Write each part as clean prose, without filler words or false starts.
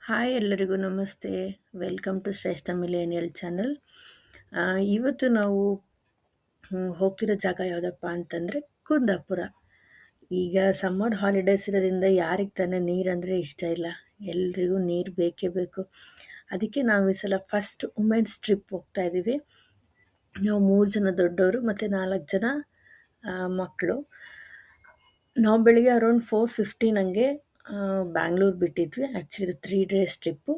Hi ಎಲ್ಲರಿಗೂ ನಮಸ್ತೆ. Welcome to ಶ್ರೇಷ್ಠ ಮಿಲೇನಿಯಲ್ ಚಾನಲ್. ಇವತ್ತು ನಾವು ಹೋಗ್ತಿರೋ ಜಾಗ ಯಾವುದಪ್ಪ ಅಂತಂದರೆ ಕುಂದಾಪುರ. ಈಗ ಸಮ್ಮರ್ ಹಾಲಿಡೇಸ್ ಇರೋದ್ರಿಂದ ಯಾರಿಗೆ ತಾನೇ ನೀರಂದರೆ ಇಷ್ಟ ಇಲ್ಲ, ಎಲ್ರಿಗೂ ನೀರು ಬೇಕೇ ಬೇಕು. ಅದಕ್ಕೆ ನಾವು ಈ ಸಲ ಫಸ್ಟ್ ವುಮೆನ್ಸ್ ಟ್ರಿಪ್ ಹೋಗ್ತಾ ಇದ್ದೀವಿ. ನಾವು 3 ಜನ ದೊಡ್ಡವರು ಮತ್ತು 4 ಜನ ಮಕ್ಕಳು. ನಾವು ಬೆಳಿಗ್ಗೆ ಅರೌಂಡ್ 4:15 ಹಂಗೆ ಬ್ಯಾಂಗ್ಳೂರು ಬಿಟ್ಟಿದ್ವಿ. ಆ್ಯಕ್ಚುಲಿ ಇದು 3 ಡೇಸ್ ಟ್ರಿಪ್ಪು.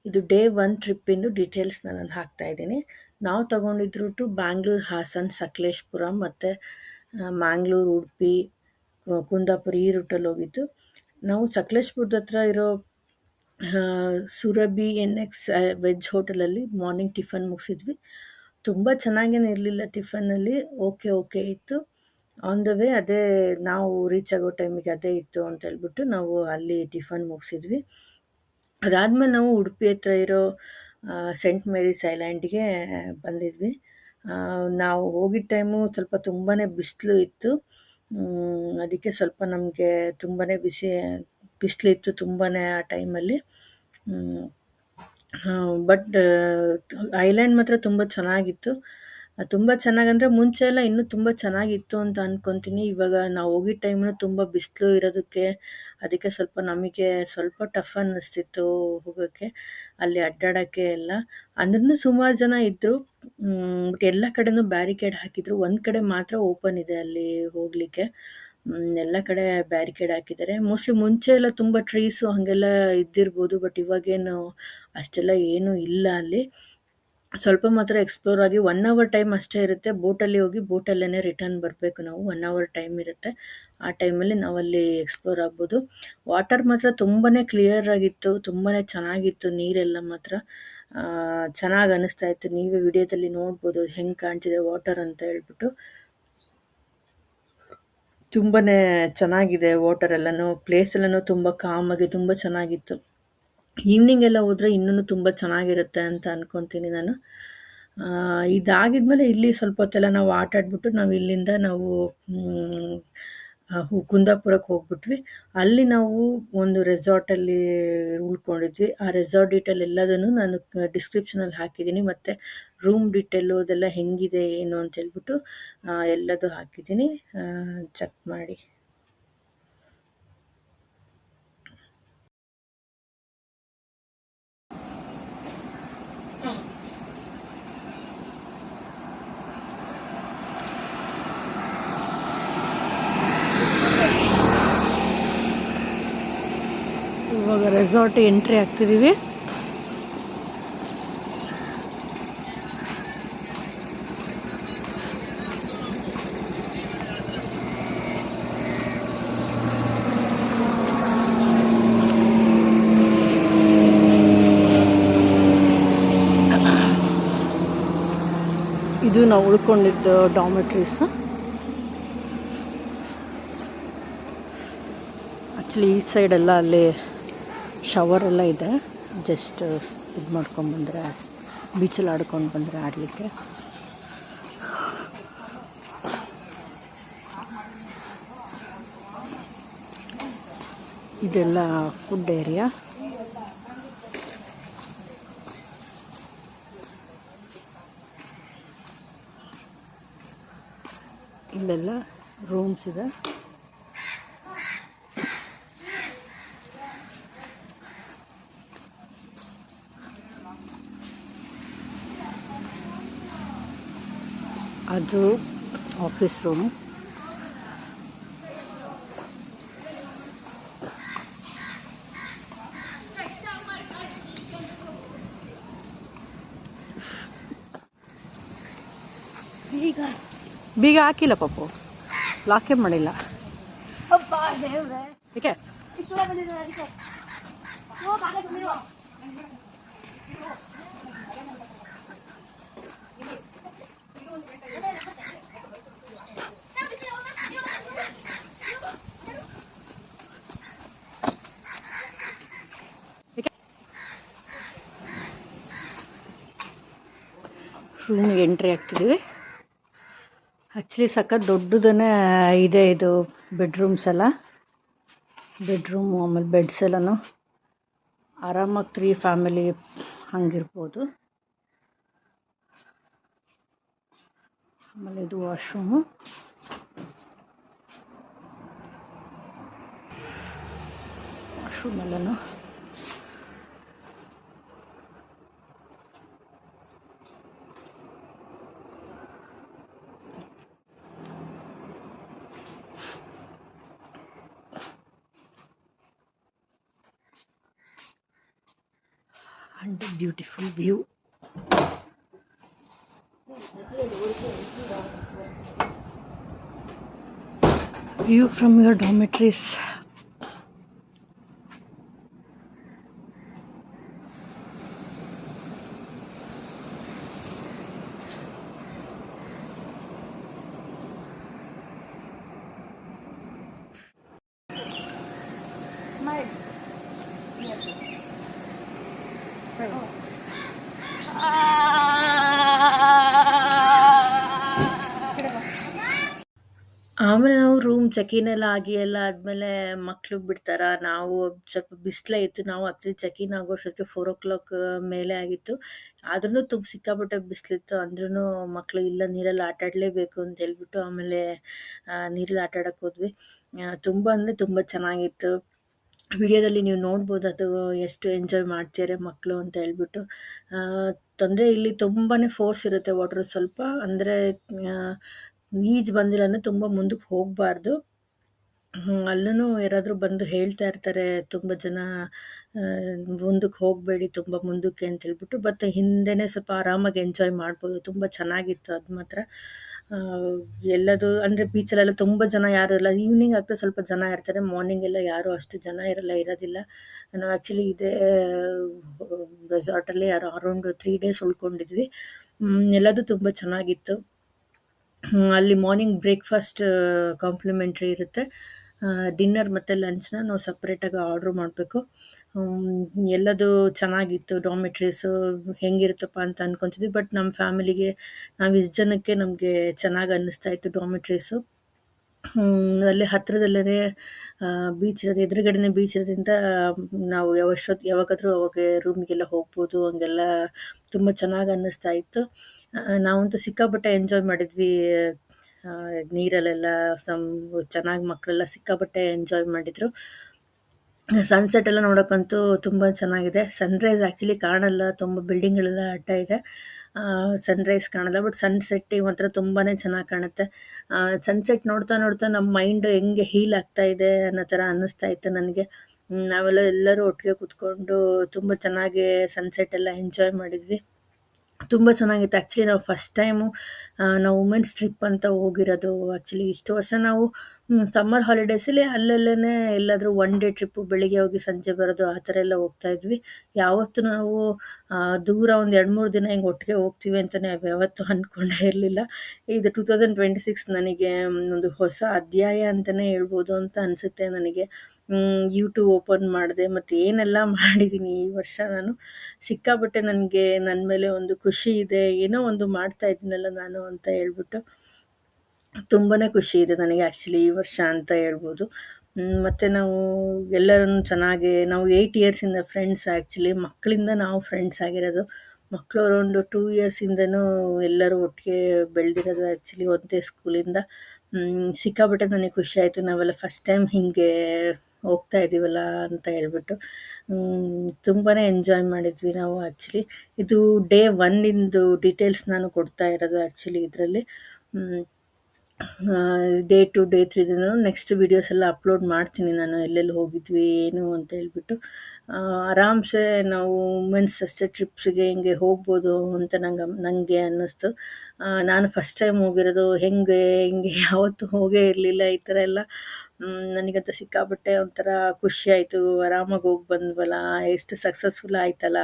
ಇದು ಡೇ 1 ಟ್ರಿಪ್ಪಿಂದು ಡೀಟೇಲ್ಸ್ನ ನಾನು ಹಾಕ್ತಾಯಿದ್ದೀನಿ. ನಾವು ತಗೊಂಡಿದ್ದು ರೂಟು ಬ್ಯಾಂಗ್ಳೂರು, ಹಾಸನ್, ಸಕಲೇಶ್ಪುರ ಮತ್ತು ಮ್ಯಾಂಗ್ಳೂರು, ಉಡುಪಿ, ಕುಂದಾಪುರ ಈ ರೂಟಲ್ಲಿ ಹೋಗಿದ್ದು. ನಾವು ಸಕಲೇಶ್ಪುರದ ಹತ್ರ ಇರೋ ಸುರಭಿ NX ವೆಜ್ ಹೋಟೆಲಲ್ಲಿ ಮಾರ್ನಿಂಗ್ ಟಿಫನ್ ಮುಗಿಸಿದ್ವಿ. ತುಂಬ ಚೆನ್ನಾಗೇನು ಇರಲಿಲ್ಲ ಟಿಫನ್ನಲ್ಲಿ, ಓಕೆ ಇತ್ತು. ಆನ್ ದ ವೇ ಅದೇ ನಾವು ರೀಚ್ ಆಗೋ ಟೈಮಿಗೆ ಅದೇ ಇತ್ತು ಅಂತ ಹೇಳ್ಬಿಟ್ಟು ನಾವು ಅಲ್ಲಿ ಟಿಫನ್ ಮುಗಿಸಿದ್ವಿ. ಅದಾದಮೇಲೆ ನಾವು ಉಡುಪಿ ಹತ್ರ ಇರೋ ಸೆಂಟ್ ಮೇರೀಸ್ ಐಲ್ಯಾಂಡ್ಗೆ ಬಂದಿದ್ವಿ. ನಾವು ಹೋಗಿದ್ದ ಟೈಮು ಸ್ವಲ್ಪ ತುಂಬಾ ಬಿಸಿಲು ಇತ್ತು. ಅದಕ್ಕೆ ಸ್ವಲ್ಪ ನಮಗೆ ತುಂಬಾ ಬಿಸಿಲಿತ್ತು ತುಂಬಾ ಆ ಟೈಮಲ್ಲಿ. ಬಟ್ ಐಲ್ಯಾಂಡ್ ಮಾತ್ರ ತುಂಬ ಚೆನ್ನಾಗಿತ್ತು. ತುಂಬ ಚೆನ್ನಾಗಂದರೆ ಮುಂಚೆ ಎಲ್ಲ ಇನ್ನೂ ತುಂಬ ಚೆನ್ನಾಗಿತ್ತು ಅಂತ ಅಂದ್ಕೊತೀನಿ. ಇವಾಗ ನಾವು ಹೋಗಿದ್ದ ಟೈಮ್ನು ತುಂಬ ಬಿಸಿಲು ಇರೋದಕ್ಕೆ ಅದಕ್ಕೆ ಸ್ವಲ್ಪ ನಮಗೆ ಸ್ವಲ್ಪ ಟಫ್ ಅನ್ನಿಸ್ತಿತ್ತು ಹೋಗೋಕ್ಕೆ, ಅಲ್ಲಿ ಅಡ್ಡಾಡೋಕ್ಕೆ ಎಲ್ಲ. ಅಂದ್ರೂ ಸುಮಾರು ಜನ ಇದ್ದರು. ಬಟ್ ಎಲ್ಲ ಕಡೆನೂ ಬ್ಯಾರಿಕೇಡ್ ಹಾಕಿದ್ರು. ಒಂದು ಕಡೆ ಮಾತ್ರ ಓಪನ್ ಇದೆ ಅಲ್ಲಿ ಹೋಗಲಿಕ್ಕೆ. ಎಲ್ಲ ಕಡೆ ಬ್ಯಾರಿಕೇಡ್ ಹಾಕಿದ್ದಾರೆ. ಮೋಸ್ಟ್ಲಿ ಮುಂಚೆ ಎಲ್ಲ ತುಂಬ ಟ್ರೀಸು ಹಾಗೆಲ್ಲ ಇದ್ದಿರ್ಬೋದು, ಬಟ್ ಇವಾಗೇನು ಅಷ್ಟೆಲ್ಲ ಏನೂ ಇಲ್ಲ ಅಲ್ಲಿ. ಸ್ವಲ್ಪ ಮಾತ್ರ ಎಕ್ಸ್ಪ್ಲೋರ್ ಆಗಿ 1 ಅವರ್ ಟೈಮ್ ಅಷ್ಟೇ ಇರುತ್ತೆ. ಬೋಟಲ್ಲಿ ಹೋಗಿ ಬೋಟಲ್ಲೇ ರಿಟರ್ನ್ ಬರಬೇಕು ನಾವು. 1 ಅವರ್ ಟೈಮ್ ಇರುತ್ತೆ. ಆ ಟೈಮಲ್ಲಿ ನಾವಲ್ಲಿ ಎಕ್ಸ್ಪ್ಲೋರ್ ಆಗ್ಬೋದು. ವಾಟರ್ ಮಾತ್ರ ತುಂಬಾ ಕ್ಲಿಯರ್ ಆಗಿತ್ತು, ತುಂಬಾ ಚೆನ್ನಾಗಿತ್ತು ನೀರೆಲ್ಲ ಮಾತ್ರ. ಚೆನ್ನಾಗಿ ಅನ್ನಿಸ್ತಾ ಇತ್ತು. ನೀವೇ ವಿಡಿಯೋದಲ್ಲಿ ನೋಡ್ಬೋದು ಹೆಂಗೆ ಕಾಣ್ತಿದೆ ವಾಟರ್ ಅಂತ ಹೇಳ್ಬಿಟ್ಟು. ತುಂಬಾ ಚೆನ್ನಾಗಿದೆ ವಾಟರ್ ಎಲ್ಲನೂ. ಪ್ಲೇಸ್ ಎಲ್ಲನೂ ತುಂಬ ಕಾಮಾಗಿ ತುಂಬ ಚೆನ್ನಾಗಿತ್ತು. ಈವ್ನಿಂಗ್ ಎಲ್ಲ ಹೋದರೆ ಇನ್ನೂ ತುಂಬ ಚೆನ್ನಾಗಿರುತ್ತೆ ಅಂತ ಅಂದ್ಕೊತೀನಿ ನಾನು. ಇದಾಗಿದ್ಮೇಲೆ ಇಲ್ಲಿ ಸ್ವಲ್ಪ ಹೊತ್ತೆಲ್ಲ ನಾವು ಆಟ ಆಡ್ಬಿಟ್ಟು ನಾವು ಇಲ್ಲಿಂದ ನಾವು ಕುಂದಾಪುರಕ್ಕೆ ಹೋಗ್ಬಿಟ್ವಿ. ಅಲ್ಲಿ ನಾವು ಒಂದು ರೆಸಾರ್ಟಲ್ಲಿ ಉಳ್ಕೊಂಡಿದ್ವಿ. ಆ ರೆಸಾರ್ಟ್ ಡೀಟೇಲ್ ಎಲ್ಲದನ್ನು ನಾನು ಡಿಸ್ಕ್ರಿಪ್ಷನಲ್ಲಿ ಹಾಕಿದ್ದೀನಿ, ಮತ್ತು ರೂಮ್ ಡೀಟೇಲು ಅದೆಲ್ಲ ಹೆಂಗಿದೆ ಏನು ಅಂತ ಹೇಳ್ಬಿಟ್ಟು ಎಲ್ಲದೂ ಹಾಕಿದ್ದೀನಿ, ಚೆಕ್ ಮಾಡಿ. ಇವಾಗ ರೆಸಾರ್ಟ್ ಎಂಟ್ರಿ ಆಗ್ತಿದ್ದೀವಿ. ಇದು ನಾವು ಉಳ್ಕೊಂಡಿದ್ದು ಡಾಮೆಟ್ರೀಸ್. ಆ್ಯಕ್ಚುಲಿ ಈ ಸೈಡೆಲ್ಲ ಅಲ್ಲಿ ಶವರ್ ಎಲ್ಲ ಇದೆ. ಜಸ್ಟ್ ಇದು ಮಾಡ್ಕೊಂಡ್ಬಂದರೆ ಬೀಚಲ್ಲಿ ಆಡ್ಕೊಂಡು ಬಂದರೆ ಆಡಲಿಕ್ಕೆ. ಇದೆಲ್ಲ ಫುಡ್ ಏರಿಯಾ. ಇಲ್ಲೆಲ್ಲ ರೂಮ್ಸ್ ಇದೆ. ಅದು ಆಫೀಸ್ ರೂಮು. ಬೀಗ ಹಾಕಿಲ್ಲ ಪಾಪು, ಲಾಕೇ ಮಾಡಿಲ್ಲ. ಏಕೆ ರೂಮಿಗೆ ಎಂಟ್ರಿ ಆಗ್ತಿದ್ದೀವಿ. ಆ್ಯಕ್ಚುಲಿ ಸಖತ್ ದೊಡ್ಡದನ್ನೇ ಇದೆ ಇದು ಬೆಡ್ರೂಮ್ಸ್ ಎಲ್ಲ. ಬೆಡ್ರೂಮು ಆಮೇಲೆ ಬೆಡ್ಸ್ ಎಲ್ಲನೂ ಆರಾಮಾಗಿ 3 ಫ್ಯಾಮಿಲಿ ಹಂಗಿರ್ಬೋದು. ಆಮೇಲೆ ಇದು washroom. ವಾಶ್ರೂಮಲ್ಲೂ and a beautiful view. View from your dormitories. ಆಮೇಲೆ ನಾವು ರೂಮ್ ಚೆಕ್-ಇನ್ ಎಲ್ಲ ಆಗಿ ಎಲ್ಲ ಆದಮೇಲೆ ಮಕ್ಕಳು ಬಿಡ್ತಾರ, ನಾವು ಸ್ವಲ್ಪ ಬಿಸಿಲೇ ಇತ್ತು. ನಾವು ಆಕ್ಚುಲಿ ಚೆಕ್-ಇನ್ ಆಗೋಷ್ಟೊತ್ತಿಗೆ 4:00 ಮೇಲೆ ಆಗಿತ್ತು. ಆದ್ರೂ ಸಿಕ್ಕಾಪಟ್ಟೆ ಬಿಸಿಲಿತ್ತು. ಅಂದ್ರೂ ಮಕ್ಕಳು ಇಲ್ಲ ನೀರಲ್ಲಿ ಆಟ ಆಡಲೇಬೇಕು ಅಂತ ಹೇಳ್ಬಿಟ್ಟು ಆಮೇಲೆ ನೀರಲ್ಲಿ ಆಟ ಆಡಕ್ಕೆ ಹೋದ್ವಿ. ತುಂಬ ಅಂದರೆ ತುಂಬ ಚೆನ್ನಾಗಿತ್ತು. ವಿಡಿಯೋದಲ್ಲಿ ನೀವು ನೋಡ್ಬೋದು ಅದು ಎಷ್ಟು ಎಂಜಾಯ್ ಮಾಡ್ತಿದ್ದಾರೆ ಮಕ್ಕಳು ಅಂತ ಹೇಳ್ಬಿಟ್ಟು. ತೊಂದರೆ ಇಲ್ಲಿ ತುಂಬಾ ಫೋರ್ಸ್ ಇರುತ್ತೆ ವಾಟ್ರ್ ಸ್ವಲ್ಪ. ಅಂದರೆ ಈಜು ಬಂದಿಲ್ಲ ಅಂದರೆ ತುಂಬ ಮುಂದಕ್ಕೆ ಹೋಗಬಾರ್ದು. ಅಲ್ಲೂ ಯಾರಾದರೂ ಬಂದು ಹೇಳ್ತಾ ಇರ್ತಾರೆ ತುಂಬ ಜನ, ಮುಂದಕ್ಕೆ ಹೋಗಬೇಡಿ ತುಂಬ ಮುಂದಕ್ಕೆ ಅಂತ ಹೇಳ್ಬಿಟ್ಟು. ಬಟ್ ಹಿಂದೆನೇ ಸ್ವಲ್ಪ ಆರಾಮಾಗಿ ಎಂಜಾಯ್ ಮಾಡ್ಬೋದು. ತುಂಬ ಚೆನ್ನಾಗಿತ್ತು ಅದು ಮಾತ್ರ. ಎಲ್ಲದು ಅಂದರೆ ಬೀಚಲ್ಲೆಲ್ಲ ತುಂಬ ಜನ ಯಾರು ಇಲ್ಲ. ಈವ್ನಿಂಗ್ ಆಗ್ತಾ ಸ್ವಲ್ಪ ಜನ ಇರ್ತಾರೆ, ಮಾರ್ನಿಂಗ್ ಎಲ್ಲ ಯಾರೂ ಅಷ್ಟು ಜನ ಇರೋದಿಲ್ಲ. ನಾವು ಆ್ಯಕ್ಚುಲಿ ಇದೇ ರೆಸಾರ್ಟಲ್ಲಿ ಅರೌಂಡ್ 3 ಡೇಸ್ ಉಳ್ಕೊಂಡಿದ್ವಿ. ಎಲ್ಲದೂ ತುಂಬ ಚೆನ್ನಾಗಿತ್ತು. ಅಲ್ಲಿ ಮಾರ್ನಿಂಗ್ ಬ್ರೇಕ್ಫಾಸ್ಟ್ ಕಾಂಪ್ಲಿಮೆಂಟ್ರಿ ಇರುತ್ತೆ. ಡಿನ್ನರ್ ಮತ್ತು ಲಂಚ್ನ ನಾವು ಸಪ್ರೇಟಾಗಿ ಆರ್ಡ್ರ್ ಮಾಡಬೇಕು. ಎಲ್ಲದೂ ಚೆನ್ನಾಗಿತ್ತು. ಡಾರ್ಮೆಟ್ರೀಸು ಹೆಂಗಿರುತ್ತಪ್ಪ ಅಂತ ಅಂದ್ಕೊತಿದ್ವಿ. ಬಟ್ ನಮ್ಮ ಫ್ಯಾಮಿಲಿಗೆ ನಾವು ಇಷ್ಟು ಜನಕ್ಕೆ ನಮಗೆ ಚೆನ್ನಾಗಿ ಅನ್ನಿಸ್ತಾ ಇತ್ತು ಡಾರ್ಮೆಟ್ರೀಸು. ಅಲ್ಲಿ ಹತ್ತಿರದಲ್ಲೇ ಬೀಚ್ ಇರೋದು, ಎದುರುಗಡೆನೇ ಬೀಚ್ ಇರೋದ್ರಿಂದ ನಾವು ಯಾವಾಗಾದರೂ ಅವಾಗ ರೂಮಿಗೆಲ್ಲ ಹೋಗ್ಬೋದು. ಹಂಗೆಲ್ಲ ತುಂಬ ಚೆನ್ನಾಗಿ ಅನ್ನಿಸ್ತಾ ಇತ್ತು. ನಾವಂತೂ ಸಿಕ್ಕಾಪಟ್ಟೆ ಎಂಜಾಯ್ ಮಾಡಿದ್ವಿ. ನೀರಲ್ಲೆಲ್ಲ ಚೆನ್ನಾಗಿ ಮಕ್ಕಳೆಲ್ಲ ಸಿಕ್ಕಾಪಟ್ಟೆ ಎಂಜಾಯ್ ಮಾಡಿದರು. ಸನ್ಸೆಟ್ ಎಲ್ಲ ನೋಡೋಕ್ಕಂತೂ ತುಂಬ ಚೆನ್ನಾಗಿದೆ. ಸನ್ರೈಸ್ ಆ್ಯಕ್ಚುಲಿ ಕಾಣಲ್ಲ, ತುಂಬ ಬಿಲ್ಡಿಂಗ್ಗಳೆಲ್ಲ ಅಡ್ಡ ಇದೆ. ಸನ್ರೈಸ್ ಕಾಣಲ್ಲ, ಬಟ್ ಸನ್ಸೆಟ್ಟಿಗೆ ಮಾತ್ರ ತುಂಬಾ ಚೆನ್ನಾಗಿ ಕಾಣುತ್ತೆ. ಸನ್ಸೆಟ್ ನೋಡ್ತಾ ನೋಡ್ತಾ ನಮ್ಮ ಮೈಂಡ್ ಹೆಂಗೆ ಹೀಲ್ ಆಗ್ತಾ ಇದೆ ಅನ್ನೋ ಥರ ಅನ್ನಿಸ್ತಾ ಇತ್ತು ನನಗೆ. ಎಲ್ಲರೂ ಒಟ್ಟಿಗೆ ಕೂತ್ಕೊಂಡು ತುಂಬ ಚೆನ್ನಾಗಿ ಸನ್ಸೆಟ್ ಎಲ್ಲ ಎಂಜಾಯ್ ಮಾಡಿದ್ವಿ. ತುಂಬ ಚೆನ್ನಾಗಿತ್ತು. ಆ್ಯಕ್ಚುಲಿ ನಾವು ಫಸ್ಟ್ ಟೈಮು ನಾವು ವುಮೆನ್ಸ್ ಟ್ರಿಪ್ ಅಂತ ಹೋಗಿರೋದು. ಆ್ಯಕ್ಚುಲಿ ಇಷ್ಟು ವರ್ಷ ನಾವು ಸಮ್ಮರ್ ಹಾಲಿಡೇಸಲ್ಲಿ ಅಲ್ಲಲ್ಲೇ ಎಲ್ಲಾದರೂ 1 ಡೇ ಟ್ರಿಪ್ಪು, ಬೆಳಿಗ್ಗೆ ಹೋಗಿ ಸಂಜೆ ಬರೋದು ಆ ಥರ ಎಲ್ಲ ಹೋಗ್ತಾಯಿದ್ವಿ. ಯಾವತ್ತೂ ನಾವು ದೂರ ಒಂದು 2-3 ದಿನ ಹಿಂಗೆ ಒಟ್ಟಿಗೆ ಹೋಗ್ತೀವಿ ಅಂತಲೇ ಯಾವತ್ತೂ ಅಂದ್ಕೊಂಡೇ ಇರಲಿಲ್ಲ. ಇದು 2026 ನನಗೆ ಒಂದು ಹೊಸ ಅಧ್ಯಾಯ ಅಂತಲೇ ಹೇಳ್ಬೋದು ಅಂತ ಅನಿಸುತ್ತೆ ನನಗೆ. ಯೂಟ್ಯೂಬ್ ಓಪನ್ ಮಾಡಿದೆ ಮತ್ತು ಏನೆಲ್ಲ ಮಾಡಿದ್ದೀನಿ ಈ ವರ್ಷ ನಾನು. ಸಿಕ್ಕಾಪಟ್ಟೆ ನನಗೆ ನನ್ನ ಮೇಲೆ ಒಂದು ಖುಷಿ ಇದೆ. ಏನೋ ಒಂದು ಮಾಡ್ತಾ ಇದ್ದೀನಲ್ಲ ನಾನು ಅಂತ ಹೇಳ್ಬಿಟ್ಟು ತುಂಬಾ ಖುಷಿ ಇದೆ ನನಗೆ ಆ್ಯಕ್ಚುಲಿ ಈ ವರ್ಷ ಅಂತ ಹೇಳ್ಬೋದು. ಮತ್ತು ನಾವು ಎಲ್ಲರೂ ಚೆನ್ನಾಗಿ ನಾವು 8 ಇಯರ್ಸಿಂದ ಫ್ರೆಂಡ್ಸ್. ಆ್ಯಕ್ಚುಲಿ ಮಕ್ಕಳಿಂದ ನಾವು ಫ್ರೆಂಡ್ಸ್ ಆಗಿರೋದು. ಮಕ್ಕಳು ಅರೌಂಡ್ 2 ಇಯರ್ಸಿಂದನೂ ಎಲ್ಲರೂ ಒಟ್ಟಿಗೆ ಬೆಳೆದಿರೋದು ಆ್ಯಕ್ಚುಲಿ ಒಂದೇ ಸ್ಕೂಲಿಂದ. ಸಿಕ್ಕಾಪಟ್ಟೆ ನನಗೆ ಖುಷಿ ಆಯಿತು. ನಾವೆಲ್ಲ ಫಸ್ಟ್ ಟೈಮ್ ಹೀಗೆ ಹೋಗ್ತಾ ಇದ್ದೀವಲ್ಲ ಅಂತ ಹೇಳ್ಬಿಟ್ಟು ತುಂಬಾ ಎಂಜಾಯ್ ಮಾಡಿದ್ವಿ ನಾವು ಆ್ಯಕ್ಚುಲಿ. ಇದು ಡೇ 1ಇಂದು ಡೀಟೇಲ್ಸ್ ನಾನು ಕೊಡ್ತಾ ಇರೋದು ಆ್ಯಕ್ಚುಲಿ ಇದರಲ್ಲಿ. ಡೇ 2, ಡೇ 3 ನೆಕ್ಸ್ಟ್ ವೀಡಿಯೋಸ್ ಎಲ್ಲ ಅಪ್ಲೋಡ್ ಮಾಡ್ತೀನಿ ನಾನು, ಎಲ್ಲೆಲ್ಲಿ ಹೋಗಿದ್ವಿ ಏನು ಅಂತ ಹೇಳ್ಬಿಟ್ಟು. ಆರಾಮ್ಸೆ ನಾವು ವುಮೆನ್ಸ್ ಅಷ್ಟೇ ಟ್ರಿಪ್ಸಿಗೆ ಹಿಂಗೆ ಹೋಗ್ಬೋದು ಅಂತ ನನಗೆ ಅನ್ನಿಸ್ತು. ನಾನು ಫಸ್ಟ್ ಟೈಮ್ ಹೋಗಿರೋದು. ಹಿಂಗೆ ಯಾವತ್ತೂ ಹೋಗೇ ಇರಲಿಲ್ಲ ಈ ಥರ ಎಲ್ಲ. ನನಗಂತೂ ಸಿಕ್ಕಾಪಟ್ಟೆ ಒಂಥರ ಖುಷಿ ಆಯಿತು. ಆರಾಮಾಗಿ ಹೋಗಿ ಬಂದ್ವಲ್ಲ, ಎಷ್ಟು ಸಕ್ಸಸ್ಫುಲ್ ಆಯ್ತಲ್ಲ,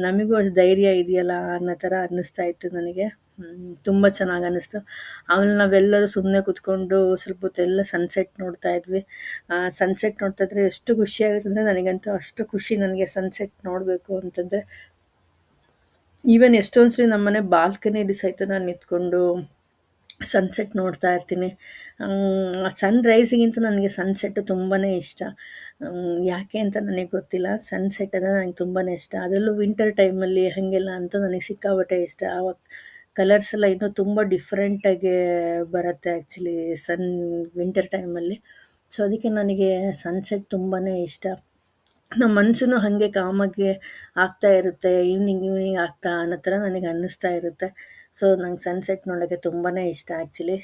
ನಮಗೂ ಅಷ್ಟು ಧೈರ್ಯ ಇದೆಯಲ್ಲ ಅನ್ನೋ ಥರ ಅನ್ನಿಸ್ತಾ ಇತ್ತು ನನಗೆ. ತುಂಬ ಚೆನ್ನಾಗಿ ಅನ್ನಿಸ್ತು. ಆಮೇಲೆ ನಾವೆಲ್ಲರೂ ಸುಮ್ಮನೆ ಕೂತ್ಕೊಂಡು ಸ್ವಲ್ಪ ಹೊತ್ತೆಲ್ಲ ಸನ್ಸೆಟ್ ನೋಡ್ತಾ ಇದ್ವಿ. ಸನ್ಸೆಟ್ ನೋಡ್ತಾ ಇದ್ರೆ ಎಷ್ಟು ಖುಷಿ ಆಗುತ್ತೆ ಅಂದರೆ, ನನಗಂತೂ ಅಷ್ಟು ಖುಷಿ ನನಗೆ ಸನ್ಸೆಟ್ ನೋಡಬೇಕು ಅಂತಂದರೆ. ಈವನ್ ಎಷ್ಟೊಂದು ಸರಿ ನಮ್ಮನೆ ಬಾಲ್ಕನಿಲಿ ಸಹಿತ ನಾನು ನಿಂತ್ಕೊಂಡು ಸನ್ಸೆಟ್ ನೋಡ್ತಾ ಇರ್ತೀನಿ. ಸನ್ರೈಸಿಗಿಂತ ನನಗೆ ಸನ್ಸೆಟ್ಟು ತುಂಬಾ ಇಷ್ಟ. ಯಾಕೆ ಅಂತ ನನಗೆ ಗೊತ್ತಿಲ್ಲ. ಸನ್‌ಸೆಟ್ ಅಂದರೆ ನಂಗೆ ತುಂಬಾ ಇಷ್ಟ. ಅದರಲ್ಲೂ ವಿಂಟರ್ ಟೈಮಲ್ಲಿ ಹಾಗೆಲ್ಲ ಅಂತೂ ನನಗೆ ಸಿಕ್ಕಾಪಟ್ಟೆ ಇಷ್ಟ. ಆವಾಗ ಕಲರ್ಸ್ ಎಲ್ಲ ಇನ್ನೂ ತುಂಬ ಡಿಫ್ರೆಂಟಾಗಿ ಬರುತ್ತೆ ಆ್ಯಕ್ಚುಲಿ ವಿಂಟರ್ ಟೈಮಲ್ಲಿ. ಸೊ ಅದಕ್ಕೆ ನನಗೆ ಸನ್‌ಸೆಟ್ ತುಂಬಾ ಇಷ್ಟ. ನಮ್ಮ ಮನ್ಸೂ ಹಾಗೆ ಕಾಮಾಗಿ ಆಗ್ತಾ ಇರುತ್ತೆ. ಈವ್ನಿಂಗ್ ಆಗ್ತಾ ಅನ್ನೋ ಥರ ನನಗೆ ಅನ್ನಿಸ್ತಾ ಇರುತ್ತೆ. ಸೊ ನಂಗೆ ಸನ್‌ಸೆಟ್ ನೋಡೋಕ್ಕೆ ತುಂಬಾ ಇಷ್ಟ ಆ್ಯಕ್ಚುಲಿ.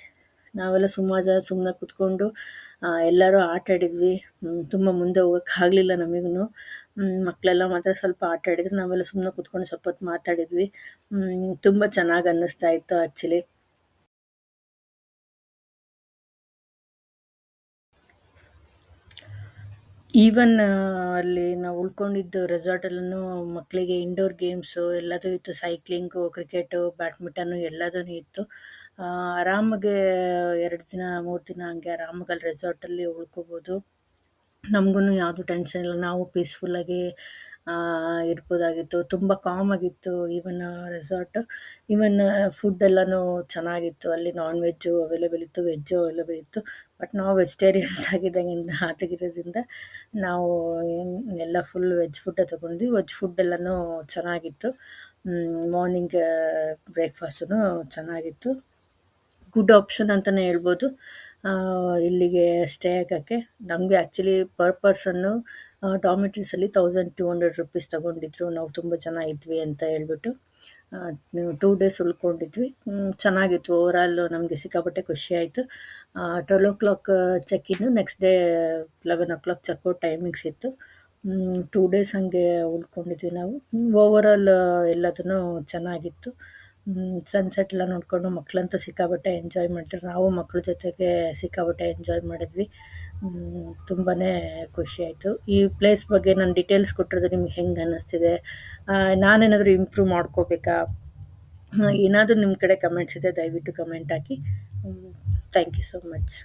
ನಾವೆಲ್ಲ ಸುಮಾರು ಜನ ಸುಮ್ಮನೆ ಕೂತ್ಕೊಂಡು ಎಲ್ಲರೂ ಆಟ ಆಡಿದ್ವಿ. ತುಂಬ ಮುಂದೆ ಹೋಗೋಕ್ಕಾಗಲಿಲ್ಲ ನಮಗೂ. ಮಕ್ಕಳೆಲ್ಲ ಮಾತ್ರ ಸ್ವಲ್ಪ ಆಟ ಆಡಿದ್ರು. ನಾವೆಲ್ಲ ಸುಮ್ಮನೆ ಕೂತ್ಕೊಂಡು ಸ್ವಲ್ಪ ಹೊತ್ತು ಮಾತಾಡಿದ್ವಿ. ತುಂಬ ಚೆನ್ನಾಗಿ ಅನ್ನಿಸ್ತಾ ಇತ್ತು ಆ್ಯಕ್ಚುಲಿ. ಈವನ್ ಅಲ್ಲಿ ನಾವು ಉಳ್ಕೊಂಡಿದ್ದು ರೆಸಾರ್ಟಲ್ಲೂ ಮಕ್ಕಳಿಗೆ ಇಂಡೋರ್ ಗೇಮ್ಸು ಎಲ್ಲದೂ ಇತ್ತು. ಸೈಕ್ಲಿಂಗು, ಕ್ರಿಕೆಟು, ಬ್ಯಾಡ್ಮಿಟನ್ನು ಎಲ್ಲದೂ ಇತ್ತು. ಆರಾಮಾಗಿ 2 ದಿನ, 3 ದಿನ ಹಂಗೆ ಆರಾಮಾಗಿ ಅಲ್ಲಿ ರೆಸಾರ್ಟಲ್ಲಿ ಉಳ್ಕೋಬೋದು. ನಮಗೂ ಯಾವುದು ಟೆನ್ಷನ್ ಇಲ್ಲ. ನಾವು ಪೀಸ್‌ಫುಲ್ಲಾಗಿ ಇರ್ಬೋದಾಗಿತ್ತು. ತುಂಬ ಕಾಮ್ ಆಗಿತ್ತು ಈವನ್ ರೆಸಾರ್ಟ್. ಈವನ್ ಫುಡ್ ಎಲ್ಲನೂ ಚೆನ್ನಾಗಿತ್ತು. ಅಲ್ಲಿ ನಾನ್ ವೆಜ್ಜು ಅವೈಲೇಬಲ್ ಇತ್ತು, ವೆಜ್ಜು ಅವೈಲೇಬಲ್ ಇತ್ತು. ಬಟ್ ನಾವು ವೆಜಿಟೇರಿಯನ್ಸ್ ಆಗಿರೋದ್ರಿಂದ ನಾವು ಎಲ್ಲ ಫುಲ್ ವೆಜ್ ಫುಡ್ಡೇ ತೊಗೊಂಡ್ವಿ. ವೆಜ್ ಫುಡ್ ಎಲ್ಲನೂ ಚೆನ್ನಾಗಿತ್ತು. ಮಾರ್ನಿಂಗ್ ಬ್ರೇಕ್‌ಫಾಸ್ಟೂ ಚೆನ್ನಾಗಿತ್ತು. ಗುಡ್ ಆಪ್ಷನ್ ಅಂತಲೇ ಹೇಳ್ಬೋದು ಇಲ್ಲಿಗೆ ಸ್ಟೇ ಆಗೋಕ್ಕೆ. ನಮಗೆ ಆ್ಯಕ್ಚುಲಿ ಪರ್ ಪರ್ಸನ್ನು ಡಾಮಿಟ್ರೀಸಲ್ಲಿ ₹1200 ತಗೊಂಡಿದ್ರು. ನಾವು ತುಂಬ ಜನ ಇದ್ವಿ ಅಂತ ಹೇಳ್ಬಿಟ್ಟು. 2 ಡೇಸ್ ಉಳ್ಕೊಂಡಿದ್ವಿ. ಚೆನ್ನಾಗಿತ್ತು. ಓವರಾಲ್ ನಮಗೆ ಸಿಕ್ಕಾಪಟ್ಟೆ ಖುಷಿಯಾಯಿತು. 12:00 ಚೆಕ್ ಇನ್ನು, ನೆಕ್ಸ್ಟ್ ಡೇ 11:00 ಚೆಕ್ಔಟ್ ಟೈಮಿಂಗ್ಸ್ ಇತ್ತು. 2 ಡೇಸ್ ಹಂಗೆ ಉಳ್ಕೊಂಡಿದ್ವಿ ನಾವು. ಓವರಾಲ್ ಎಲ್ಲದೂ ಚೆನ್ನಾಗಿತ್ತು. ಸನ್‌ಸೆಟ್ ಎಲ್ಲ ನೋಡಿಕೊಂಡು ಮಕ್ಕಳಂತೂ ಸಿಕ್ಕಾಪಟ್ಟೆ ಎಂಜಾಯ್ ಮಾಡಿದ್ರು. ನಾವು ಮಕ್ಳ ಜೊತೆಗೆ ಸಿಕ್ಕಾಪಟ್ಟೆ ಎಂಜಾಯ್ ಮಾಡಿದ್ವಿ. ತುಂಬಾ ಖುಷಿಯಾಯಿತು. ಈ ಪ್ಲೇಸ್ ಬಗ್ಗೆ ನಾನು ಡೀಟೇಲ್ಸ್ ಕೊಟ್ಟಿರೋದು ನಿಮ್ಗೆ ಹೆಂಗೆ ಅನ್ನಿಸ್ತಿದೆ? ನಾನೇನಾದರೂ ಇಂಪ್ರೂವ್ ಮಾಡ್ಕೋಬೇಕಾ? ಏನಾದರೂ ನಿಮ್ಮ ಕಡೆ ಕಮೆಂಟ್ಸ್ ಇದ್ದರೆ ದಯವಿಟ್ಟು ಕಮೆಂಟ್ ಹಾಕಿ. Thank you so much.